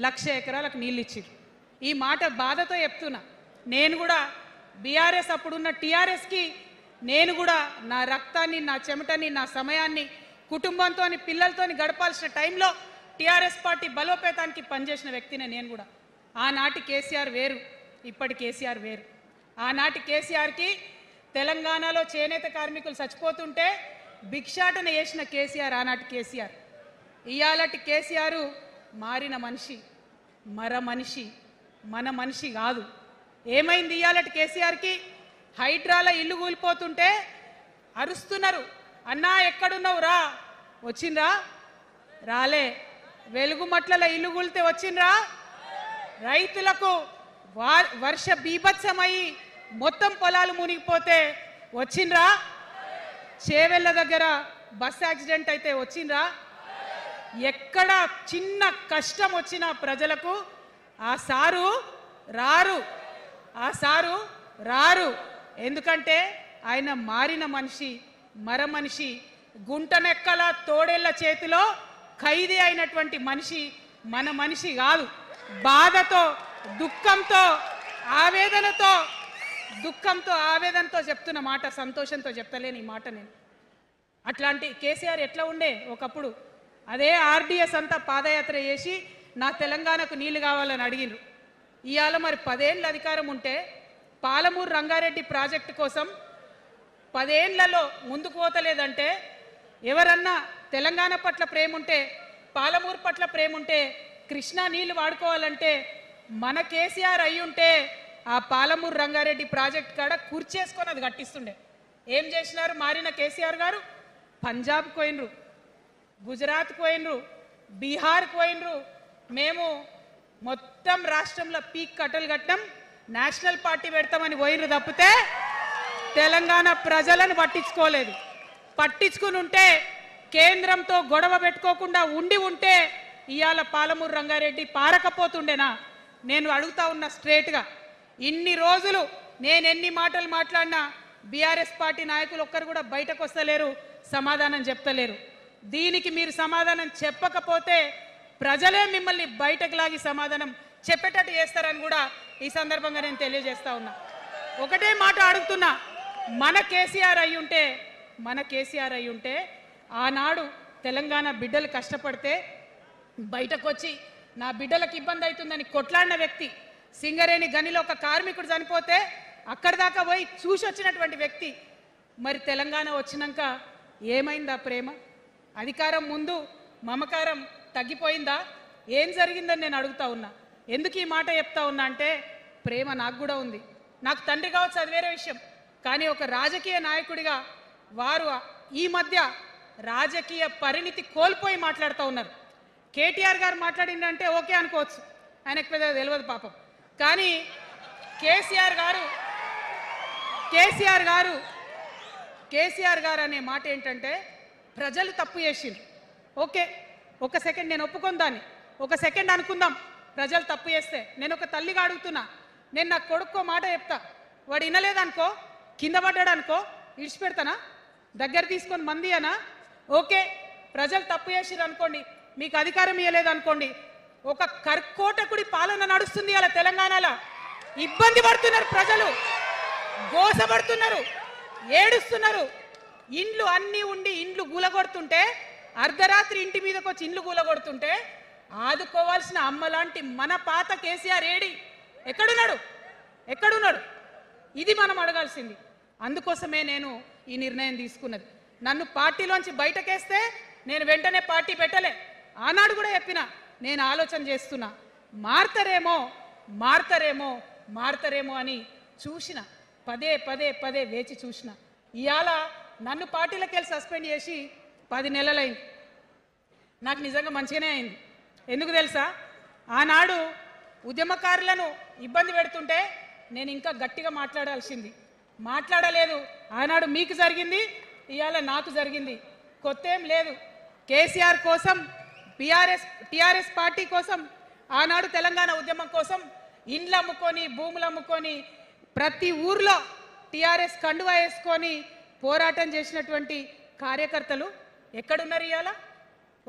1,00,000 ఎకరాలకు నీళ్ళు ఇచ్చిర్రు. ఈ మాట బాధతో చెప్తున్నా. నేను కూడా బీఆర్ఎస్ అప్పుడున్న టీఆర్ఎస్కి నేను కూడా నా రక్తాన్ని, నా చెమటని, నా సమయాన్ని కుటుంబంతో పిల్లలతో గడపాల్సిన టైంలో టీఆర్ఎస్ పార్టీ బలోపేతానికి పనిచేసిన వ్యక్తినే నేను కూడా. ఆనాటి కేసీఆర్ వేరు, ఇప్పటి కేసీఆర్ వేరు. ఆనాటి కేసీఆర్కి తెలంగాణలో చేనేత కార్మికులు చచ్చిపోతుంటే భిక్షాటన చేసిన కేసీఆర్ ఆనాటి కేసీఆర్. ఇయాలటి కేసీఆర్ మారిన మనిషి, మనిషి, మన మనిషి కాదు. ఏమైంది ఇయాలటి కేసీఆర్కి? హైడ్రాల ఇల్లు కూలిపోతుంటే అరుస్తున్నారు, అన్నా ఎక్కడున్నావు రా, వచ్చిండ్రా? రాలే. వెలుగుమట్ల ఇల్లు కూలితే వచ్చిండ్రా? రైతులకు వర్ష బీభత్సమై మొత్తం పొలాలు మునిగిపోతే వచ్చిండ్రా? చేవెళ్ళ దగ్గర బస్ యాక్సిడెంట్ అయితే వచ్చిండ్రా? ఎక్కడ చిన్న కష్టం వచ్చినా ప్రజలకు ఆ సారు రారు, ఆ సారు రారు. ఎందుకంటే ఆయన మారిన మనిషి, మనిషి, గుంటనెక్కల తోడేళ్ల చేతిలో ఖైదీ అయినటువంటి మనిషి, మన మనిషి కాదు. బాధతో, దుఃఖంతో, ఆవేదనతో చెప్తున్న మాట, సంతోషంతో చెప్తలేని ఈ మాట నేను. అట్లాంటి కేసీఆర్ ఎట్లా ఉండే ఒకప్పుడు? అదే ఆర్డీఎస్ అంతా పాదయాత్ర చేసి నా తెలంగాణకు నీళ్లు కావాలని అడిగినారు. ఇవాళ మరి 10 ఏళ్ళ అధికారం ఉంటే పాలమూరు రంగారెడ్డి ప్రాజెక్టు కోసం 10 ఏళ్లలో ముందుకు పోతలేదంటే, ఎవరన్నా తెలంగాణ పట్ల ప్రేమ ఉంటే, పాలమూరు పట్ల ప్రేమ ఉంటే, కృష్ణా నీళ్లు వాడుకోవాలంటే మన కేసీఆర్ అయి ఉంటే ఆ పాలమూరు రంగారెడ్డి ప్రాజెక్ట్ కాడ కూర్చేసుకొని అది కట్టిస్తుండే. ఏం చేసినారు మారిన కేసీఆర్ గారు? పంజాబ్కి పోయినరు, గుజరాత్కి పోయినరు, బీహార్కి పోయినరు. మేము మొత్తం రాష్ట్రంలో పీక్ కట్టలు కట్టం, నేషనల్ పార్టీ పెడతామని పోయినరు తప్పితే తెలంగాణ ప్రజలను పట్టించుకోలేదు. పట్టించుకుని ఉంటే, కేంద్రంతో గొడవ పెట్టుకోకుండా ఉంటే ఇవాళ పాలమూరు రంగారెడ్డి పారకపోతుండేనా? నేను అడుగుతా ఉన్నా స్ట్రేట్గా. ఇన్ని రోజులు నేను ఎన్ని మాటలు మాట్లాడినా బీఆర్ఎస్ పార్టీ నాయకులు ఒక్కరు కూడా బయటకు వస్తలేరు, సమాధానం చెప్తలేరు. దీనికి మీరు సమాధానం చెప్పకపోతే ప్రజలే మిమ్మల్ని బయటకు లాగి సమాధానం చెప్పేటట్టు చేస్తారని కూడా ఈ సందర్భంగా నేను తెలియజేస్తా ఉన్నా. ఒకటే మాట అడుగుతున్నా, మన కేసీఆర్ అయి ఉంటే ఆనాడు తెలంగాణ బిడ్డలు కష్టపడితే బయటకు వచ్చి నా బిడ్డలకు ఇబ్బంది అవుతుందని కొట్లాడిన వ్యక్తి, సింగరేణి గనిలో ఒక కార్మికుడు చనిపోతే అక్కడి దాకా పోయి చూసి వచ్చినటువంటి వ్యక్తి. మరి తెలంగాణ వచ్చినాక ఏమైందా ప్రేమ? అధికారం ముందు మమకారం తగ్గిపోయిందా? ఏం జరిగిందని నేను అడుగుతా ఉన్నా. ఎందుకు ఈ మాట చెప్తా ఉన్నా అంటే, ప్రేమ నాకు కూడా ఉంది. నాకు తండ్రి కావచ్చు, అది వేరే విషయం. కానీ ఒక రాజకీయ నాయకుడిగా వారు ఈ మధ్య రాజకీయ పరిణితి కోల్పోయి మాట్లాడుతూ ఉన్నారు. కేటీఆర్ గారు మాట్లాడిందంటే ఓకే అనుకోవచ్చు, ఆయనకు పెద్ద తెలియదు పాపం. కానీ కేసీఆర్ గారు అనే మాట ఏంటంటే, ప్రజలు తప్పు చేసిండ్రు. ఓకే, ఒక సెకండ్ నేను ఒప్పుకొని దాన్ని, ఒక సెకండ్ అనుకుందాం. ప్రజలు తప్పు చేస్తే నేను ఒక తల్లిగా అడుగుతున్నా. నేను నా కొడుకో మాట చెప్తా, వాడు వినలేదనుకో, కింద పడ్డాడు అనుకో, ఇడిచిపెడతానా? దగ్గర తీసుకొని మంది అనా? ఓకే, ప్రజలు తప్పు చేసిర్రు అనుకోండి, మీకు అధికారం ఇవ్వలేదు అనుకోండి, ఒక కర్కోటకుడి పాలన నడుస్తుంది అలా తెలంగాణలో. ఇబ్బంది పడుతున్నారు ప్రజలు, గోసపడుతున్నారు, ఏడుస్తున్నారు. ఇండ్లు అన్నీ ఉండి ఇండ్లు గూలగొడుతుంటే, అర్ధరాత్రి ఇంటి మీదకి వచ్చి ఇండ్లు గూలగొడుతుంటే ఆదుకోవాల్సిన అమ్మలాంటి మన పాత కేసీఆర్ ఎక్కడున్నాడు? ఇది మనం అడగాల్సింది. అందుకోసమే నేను ఈ నిర్ణయం తీసుకున్నది. నన్ను పార్టీలోంచి బయటకేస్తే నేను వెంటనే పార్టీ పెట్టలే. ఆనాడు కూడా చెప్పిన, నేను ఆలోచన చేస్తున్నా, మారతారేమో అని చూసిన, పదే వేచి చూసిన. ఇవాళ నన్ను పార్టీలోకి వెళ్ళి సస్పెండ్ చేసి 10 నెలలైంది. నాకు నిజంగా మంచిగానే అయింది. ఎందుకు తెలుసా? ఆనాడు ఉద్యమకారులను ఇబ్బంది పెడుతుంటే నేను ఇంకా గట్టిగా మాట్లాడలేదు. ఆనాడు మీకు జరిగింది, ఇవాళ నాకు జరిగింది. కొత్త ఏం లేదు. కేసీఆర్ కోసం, టీఆర్ఎస్ పార్టీ కోసం, ఆనాడు తెలంగాణ ఉద్యమం కోసం ఇండ్లు అమ్ముకొని, భూములు అమ్ముకొని, ప్రతి ఊర్లో టీఆర్ఎస్ కండువా వేసుకొని పోరాటం చేసినటువంటి కార్యకర్తలు ఎక్కడున్నారు? ఇవాళ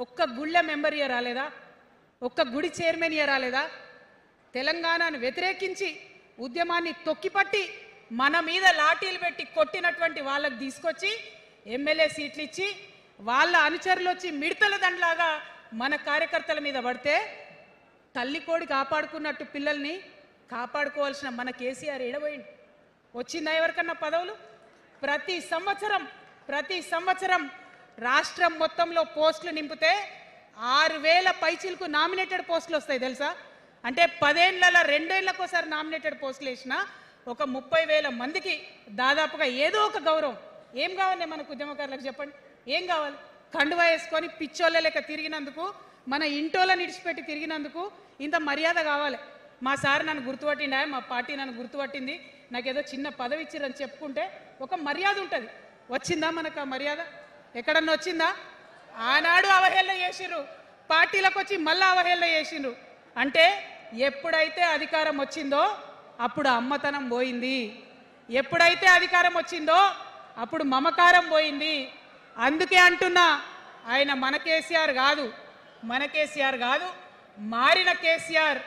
ఒక్క గుళ్ళ మెంబర్ రాలేదా? ఒక్క గుడి చైర్మన్ రాలేదా? తెలంగాణను వ్యతిరేకించి ఉద్యమాన్ని తొక్కిపట్టి మన మీద లాఠీలు పెట్టి కొట్టినటువంటి వాళ్ళకి తీసుకొచ్చి ఎమ్మెల్యే సీట్లు ఇచ్చి వాళ్ళ అనుచరులు వచ్చి మిడతల దండలాగా మన కార్యకర్తల మీద పడితే తల్లి కోడి కాపాడుకున్నట్టు పిల్లల్ని కాపాడుకోవాల్సిన మన కేసీఆర్ ఏడబోయింది. వచ్చిందా ఎవరికన్నా పదవులు? ప్రతి సంవత్సరం రాష్ట్రం మొత్తంలో పోస్టులు నింపితే 6,000 పైచీలకు నామినేటెడ్ పోస్టులు వస్తాయి తెలుసా? అంటే 10 ఏళ్ళ 2 ఏళ్ళకోసారి నామినేటెడ్ పోస్టులు వేసిన ఒక 30,000 మందికి దాదాపుగా ఏదో ఒక గౌరవం. ఏం కావాలి మనకు ఉద్యమకారులకు చెప్పండి? ఏం కావాలి? కండువా వేసుకొని పిచ్చోళ్ళ లెక్క తిరిగినందుకు, మన ఇంటోళ్ళని ఇడిచిపెట్టి తిరిగినందుకు ఇంత మర్యాద కావాలి. మా సార్ నన్ను గుర్తుపట్టిండా, మా పార్టీ నన్ను గుర్తుపట్టింది, నాకేదో చిన్న పదవి ఇచ్చిరని చెప్పుకుంటే ఒక మర్యాద ఉంటుంది. వచ్చిందా మనకు ఆ మర్యాద? ఎక్కడన్నా వచ్చిందా? ఆనాడు అవహేళన చేసిర్రు, పార్టీలకు వచ్చి మళ్ళీ అవహేళన చేసిండ్రు. అంటే ఎప్పుడైతే అధికారం వచ్చిందో అప్పుడు అమ్మతనం పోయింది, ఎప్పుడైతే అధికారం వచ్చిందో అప్పుడు మమకారం పోయింది. అందుకే అంటున్నా, ఆయన మన కేసీఆర్ కాదు, మారిన కేసీఆర్,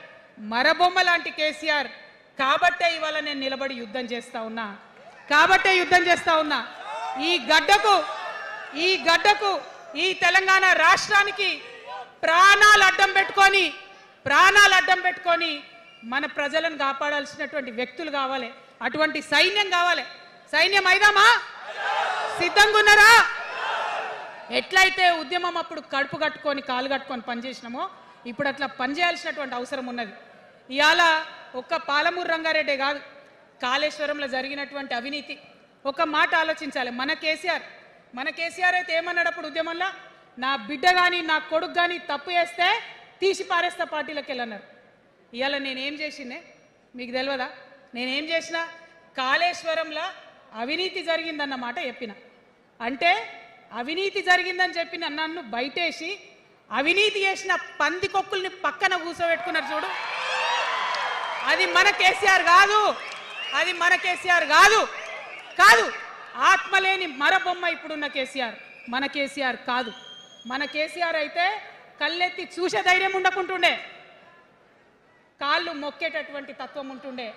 మరబొమ్మ లాంటి కేసీఆర్. కాబట్టే ఇవాళ నేను నిలబడి యుద్ధం చేస్తా ఉన్నా. ఈ గడ్డకు ఈ తెలంగాణ రాష్ట్రానికి ప్రాణాలు అడ్డం పెట్టుకొని మన ప్రజలను కాపాడాల్సినటువంటి వ్యక్తులు కావాలి, అటువంటి సైన్యం కావాలి. సైన్యం అయిదామా? సిద్ధంగా ఉన్నారా? ఎట్లయితే ఉద్యమం అప్పుడు కడుపు కట్టుకొని కాలు కట్టుకొని పనిచేసినామో ఇప్పుడు అట్లా పనిచేయాల్సినటువంటి అవసరం ఉన్నది. ఇవాళ ఒక్క పాలమూరు రంగారెడ్డి కాదు, కాళేశ్వరంలో జరిగినటువంటి అవినీతి ఒక మాట ఆలోచించాలి. మన కేసీఆర్ అయితే ఏమన్నాడు అప్పుడు ఉద్యమంలో? నా బిడ్డ కానీ నా కొడుకు కానీ తప్పు చేస్తే తీసి పారేస్తా పార్టీలకు వెళ్ళన్నారు. ఇవాళ నేనేం చేసిందే మీకు తెలియదా? నేనేం చేసిన? కాళేశ్వరంలో అవినీతి జరిగిందన్నమాట చెప్పిన. అంటే అవినీతి జరిగిందని చెప్పిన నన్ను బయటేసి అవినీతి చేసిన పందికొక్కుల్ని పక్కన కూర్చోబెట్టుకున్నారు చూడు. అది మన కేసీఆర్ కాదు. ఆత్మలేని మరబొమ్మ ఇప్పుడున్న కేసీఆర్. మన కేసీఆర్ కాదు. మన కేసీఆర్ అయితే కళ్ళెత్తి చూసే ధైర్యం ఉండకుంటుండే, కాళ్ళు మొక్కేటటువంటి తత్వం ఉంటుండే.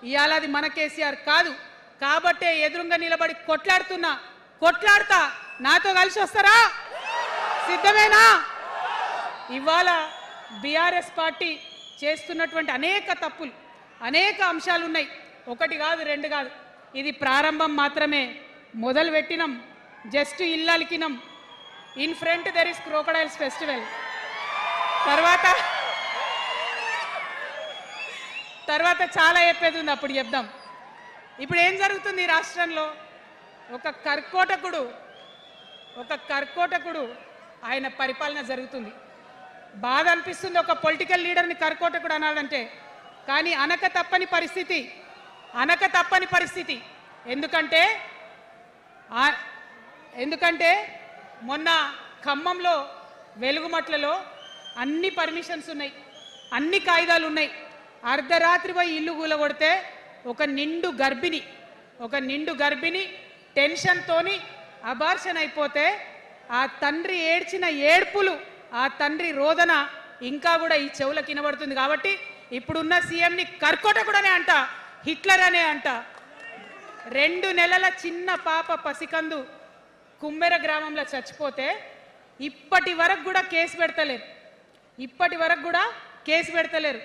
ఇవాళ అది మన కేసీఆర్ కాదు. కాబట్టే ఎదురుగా నిలబడి కొట్లాడతా. నాతో కలిసి వస్తారా? సిద్ధమేనా? ఇవాళ బీఆర్ఎస్ పార్టీ చేస్తున్నటువంటి అనేక తప్పులు, అనేక అంశాలు ఉన్నాయి. ఒకటి కాదు, రెండు కాదు. ఇది ప్రారంభం మాత్రమే. మొదలు పెట్టినాం, జస్ట్ ఇల్లలికినాం. In front there is crocodiles festival. తర్వాత చాలా చెప్పేది ఉంది, అప్పుడు చెప్దాం. ఇప్పుడు ఏం జరుగుతుంది ఈ రాష్ట్రంలో? ఒక కర్కోటకుడు ఆయన పరిపాలన జరుగుతుంది. బాధ అనిపిస్తుంది ఒక పొలిటికల్ లీడర్ని కర్కోటకుడు అనాలంటే. కానీ అనక తప్పని పరిస్థితి. ఎందుకంటే మొన్న ఖమ్మంలో వెలుగుమట్లలో అన్ని పర్మిషన్స్ ఉన్నాయి, అన్ని కాయిదాలు ఉన్నాయి. అర్ధరాత్రి పోయి ఇల్లు కూలగొడితే ఒక నిండు గర్భిణి టెన్షన్తోని అబార్షన్ అయిపోతే ఆ తండ్రి ఏడ్చిన ఏడ్పులు, ఆ తండ్రి రోదన ఇంకా కూడా ఈ చెవులకు వినబడుతుంది. కాబట్టి ఇప్పుడున్న సీఎంని కర్కోటకుడనే అంట, హిట్లర్ అనే అంట. 2 నెలల చిన్న పాప పసికందు కుమ్మెర గ్రామంలో చచ్చిపోతే ఇప్పటి వరకు కూడా కేసు పెడతలేరు.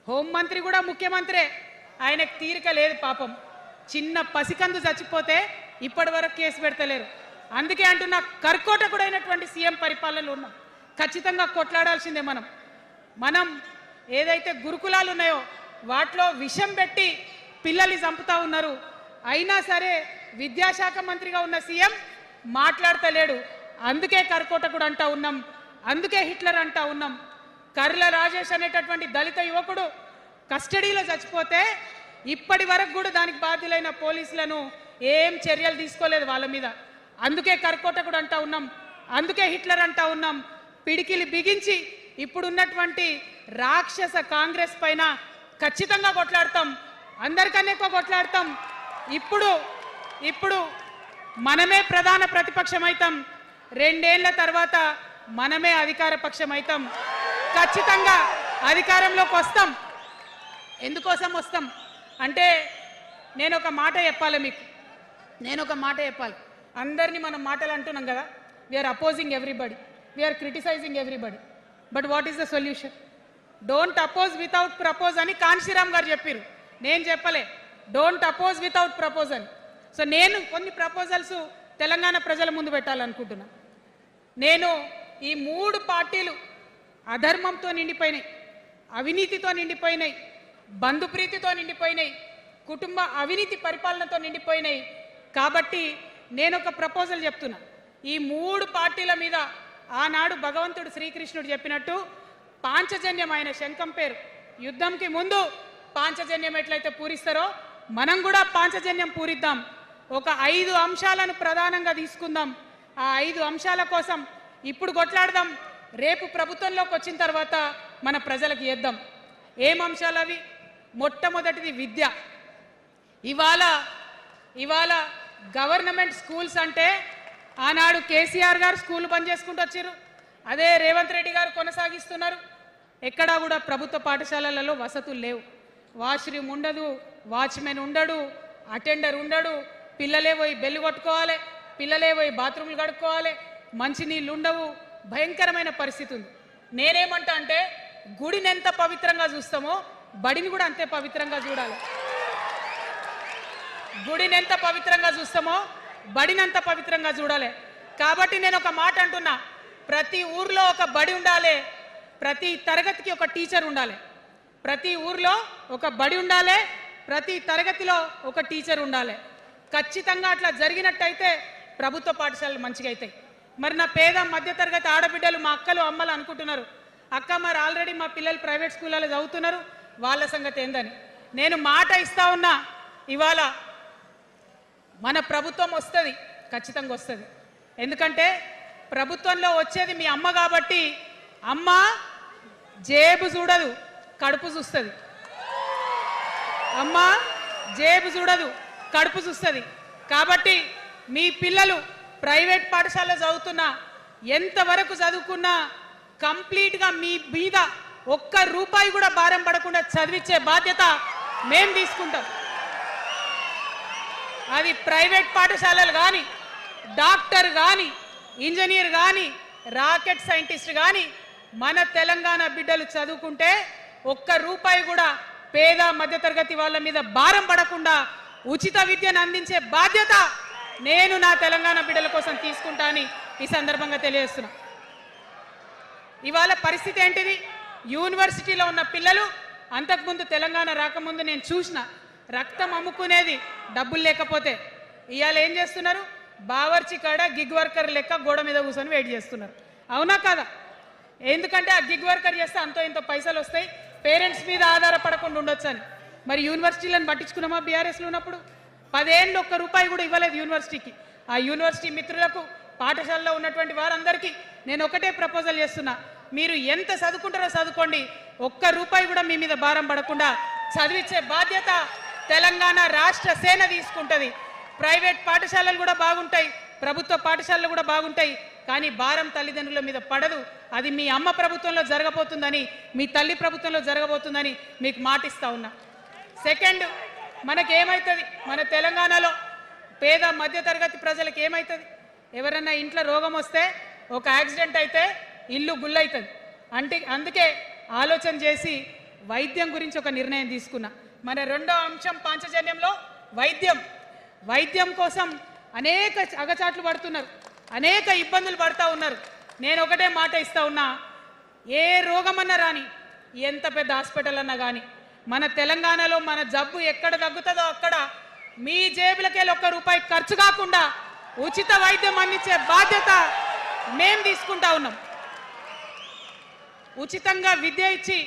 హోంమంత్రి కూడా ముఖ్యమంత్రే, ఆయనకు తీరిక లేదు పాపం. చిన్న పసికందు చచ్చిపోతే ఇప్పటి వరకు కేసు పెడతలేరు. అందుకే అంటున్నా, కర్కోటకుడైనటువంటి సీఎం పరిపాలనలో ఉన్నాం. ఖచ్చితంగా కొట్లాడాల్సిందే. మనం ఏదైతే గురుకులాలు ఉన్నాయో వాటిలో విషం పెట్టి పిల్లల్ని చంపుతా ఉన్నారు. అయినా సరే విద్యాశాఖ మంత్రిగా ఉన్న సీఎం మాట్లాడతలేడు. అందుకే కర్కోటకుడు అంటా ఉన్నాం, అందుకే హిట్లర్ అంటా ఉన్నాం. కర్ల రాజేష్ అనేటటువంటి దళిత యువకుడు కస్టడీలో చచ్చిపోతే ఇప్పటి వరకు కూడా దానికి బాధ్యులైన పోలీసులను ఏం చర్యలు తీసుకోలేదు వాళ్ళ మీద. అందుకే కర్కోటకుడు అంటా ఉన్నాం, అందుకే హిట్లర్ అంటా ఉన్నాం. పిడికిలి బిగించి ఇప్పుడున్నటువంటి రాక్షస కాంగ్రెస్ పైన ఖచ్చితంగా కొట్లాడతాం, అందరికన్నా ఎక్కువ కొట్లాడతాం. ఇప్పుడు మనమే ప్రధాన ప్రతిపక్షం అవుతాం, 2 ఏళ్ల తర్వాత మనమే అధికార పక్షం అవుతాం. ఖచ్చితంగా అధికారంలోకి వస్తాం. ఎందుకోసం వస్తాం అంటే నేను ఒక మాట చెప్పాలి మీకు, అందరినీ మనం మాటలు అంటున్నాం కదా, we are opposing everybody, we are criticizing everybody, but what is the solution? Don't oppose without propose అని కాన్షీరామ్ గారు చెప్పారు, నేను చెప్పలే. డోంట్ అపోజ్ వితౌట్ ప్రపోజ్ అని. సో నేను కొన్ని ప్రపోజల్స్ తెలంగాణ ప్రజల ముందు పెట్టాలనుకుంటున్నా. నేను ఈ 3 పార్టీలు అధర్మంతో నిండిపోయినాయి, అవినీతితో నిండిపోయినాయి, బంధుప్రీతితో నిండిపోయినాయి, కుటుంబ అవినీతి పరిపాలనతో నిండిపోయినాయి. కాబట్టి నేను ఒక ప్రపోజల్ చెప్తున్నా. ఈ 3 పార్టీల మీద ఆనాడు భగవంతుడు శ్రీకృష్ణుడు చెప్పినట్టు పాంచజన్యం, ఆయన శంఖం పేరు, యుద్ధంకి ముందు పాంచజన్యం ఎట్లయితే పూరిస్తారో మనం కూడా పాంచజన్యం పూరిద్దాం. ఒక 5 అంశాలను ప్రధానంగా తీసుకుందాం. ఆ 5 అంశాల కోసం ఇప్పుడు కొట్లాడదాం, రేపు ప్రభుత్వంలోకి వచ్చిన తర్వాత మన ప్రజలకు ఇద్దాం. ఏం అంశాలు అవి? మొట్టమొదటిది విద్య. ఇవాళ గవర్నమెంట్ స్కూల్స్ అంటే ఆనాడు కేసీఆర్ గారు స్కూల్ బంద్ చేసుకుంటూ వచ్చారు, అదే రేవంత్ రెడ్డి గారు కొనసాగిస్తున్నారు. ఎక్కడా కూడా ప్రభుత్వ పాఠశాలలలో వసతులు లేవు. వాష్రూమ్ ఉండదు, వాచ్మెన్ ఉండడు, అటెండర్ ఉండడు, పిల్లలే పోయి బెల్లు కొట్టుకోవాలి, పిల్లలే పోయి బాత్రూమ్లు కడుక్కోవాలి, మంచినీళ్ళు ఉండవు, భయంకరమైన పరిస్థితి ఉంది. నేనేమంటా అంటే గుడిని ఎంత పవిత్రంగా చూస్తామో బడిని కూడా అంతే పవిత్రంగా చూడాలి. గుడిని ఎంత పవిత్రంగా చూస్తామో బడిని అంత పవిత్రంగా చూడాలి. కాబట్టి నేను ఒక మాట అంటున్నా, ప్రతి ఊర్లో ఒక బడి ఉండాలి, ప్రతి తరగతికి ఒక టీచర్ ఉండాలి. ప్రతి ఊర్లో ఒక బడి ఉండాలి, ప్రతి తరగతిలో ఒక టీచర్ ఉండాలి. ఖచ్చితంగా అట్లా జరిగినట్టయితే ప్రభుత్వ పాఠశాలలు మంచిగా అవుతాయి. మరి నా పేద మధ్యతరగతి ఆడబిడ్డలు, మా అక్కలు అమ్మలు అనుకుంటున్నారు, అక్క మరి ఆల్రెడీ మా పిల్లలు ప్రైవేట్ స్కూళ్ళలో చదువుతున్నారు, వాళ్ళ సంగతి ఏందని. నేను మాట ఇస్తా ఉన్నా, ఇవాళ మన ప్రభుత్వం వస్తుంది, ఖచ్చితంగా వస్తుంది. ఎందుకంటే ప్రభుత్వంలో వచ్చేది మీ అమ్మ కాబట్టి, అమ్మ జేబు చూడదు, కడుపు చూస్తుంది. అమ్మ జేబు చూడదు, కడుపు చూస్తుంది. కాబట్టి మీ పిల్లలు ప్రైవేట్ పాఠశాలలో చదువుతున్నా, ఎంతవరకు చదువుకున్నా కంప్లీట్గా మీ మీద ఒక్క రూపాయి కూడా భారం పడకుండా చదివించే బాధ్యత మేము తీసుకుంటాం. అది ప్రైవేట్ పాఠశాలలు కానీ, డాక్టర్ కానీ, ఇంజనీర్ కానీ, రాకెట్ సైంటిస్ట్ కానీ మన తెలంగాణ బిడ్డలు చదువుకుంటే ఒక్క రూపాయి కూడా పేద మధ్యతరగతి వాళ్ళ మీద భారం పడకుండా ఉచిత విద్యను అందించే బాధ్యత నేను నా తెలంగాణ బిడ్డల కోసం తీసుకుంటా అని ఈ సందర్భంగా తెలియజేస్తున్నా. ఇవాళ పరిస్థితి ఏంటిది? యూనివర్సిటీలో ఉన్న పిల్లలు అంతకుముందు తెలంగాణ రాకముందు నేను చూసిన రక్తం అమ్ముకునేది డబ్బులు లేకపోతే. ఇవాళ ఏం చేస్తున్నారు? బావర్చి కాడ గిగ్ వర్కర్ లెక్క గోడ మీద కూర్చొని వెయిట్ చేస్తున్నారు. అవునా కదా? ఎందుకంటే ఆ గిగ్ వర్కర్ చేస్తే అంతో ఇంత పైసలు వస్తాయి, పేరెంట్స్ మీద ఆధారపడకుండా ఉండొచ్చు అని. మరి యూనివర్సిటీలను పట్టించుకున్నామా? బీఆర్ఎస్లో ఉన్నప్పుడు 10 ఏళ్ళు ఒక్క రూపాయి కూడా ఇవ్వలేదు యూనివర్సిటీకి. ఆ యూనివర్సిటీ మిత్రులకు, పాఠశాలలో ఉన్నటువంటి వారందరికీ నేను ఒకటే ప్రపోజల్ చేస్తున్నా, మీరు ఎంత చదువుకుంటారో చదువుకోండి, ఒక్క రూపాయి కూడా మీ మీద భారం పడకుండా చదివించే బాధ్యత తెలంగాణ రాష్ట్ర సేన తీసుకుంటుంది. ప్రైవేట్ పాఠశాలలు కూడా బాగుంటాయి, ప్రభుత్వ పాఠశాలలు కూడా బాగుంటాయి, కానీ భారం తల్లిదండ్రుల మీద పడదు. అది మీ అమ్మ ప్రభుత్వంలో జరగబోతుందని, మీ తల్లి ప్రభుత్వంలో జరగబోతుందని మీకు మాటిస్తా ఉన్నా. సెకండ్, మనకేమవుతుంది? మన తెలంగాణలో పేద మధ్యతరగతి ప్రజలకు ఏమవుతుంది? ఎవరన్నా ఇంట్లో రోగం వస్తే, ఒక యాక్సిడెంట్ అయితే ఇల్లు గుల్లవుతుంది. అందుకే ఆలోచన చేసి వైద్యం గురించి ఒక నిర్ణయం తీసుకున్నా. మన రెండో అంశం పాంచజన్యంలో వైద్యం కోసం అనేక అగచాట్లు పడుతున్నారు, అనేక ఇబ్బందులు పడుతూ ఉన్నారు. నేను ఒకటే మాట ఇస్తా ఉన్నా, ఏ రోగమన్నా రాని, ఎంత పెద్ద హాస్పిటల్ అన్నా కానీ, మన తెలంగాణలో మన జబ్బు ఎక్కడ తగ్గుతుందో అక్కడ మీ జేబులకెళ్ళి ఒక్క రూపాయి ఖర్చు కాకుండా ఉచిత వైద్యం అందించే బాధ్యత మేము తీసుకుంటా ఉన్నాం. ఉచితంగా విద్య ఇచ్చి,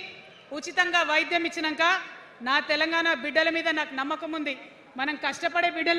ఉచితంగా వైద్యం ఇచ్చినాక నా తెలంగాణ బిడ్డల మీద నాకు నమ్మకం ఉంది. మనం కష్టపడే బిడ్డలం,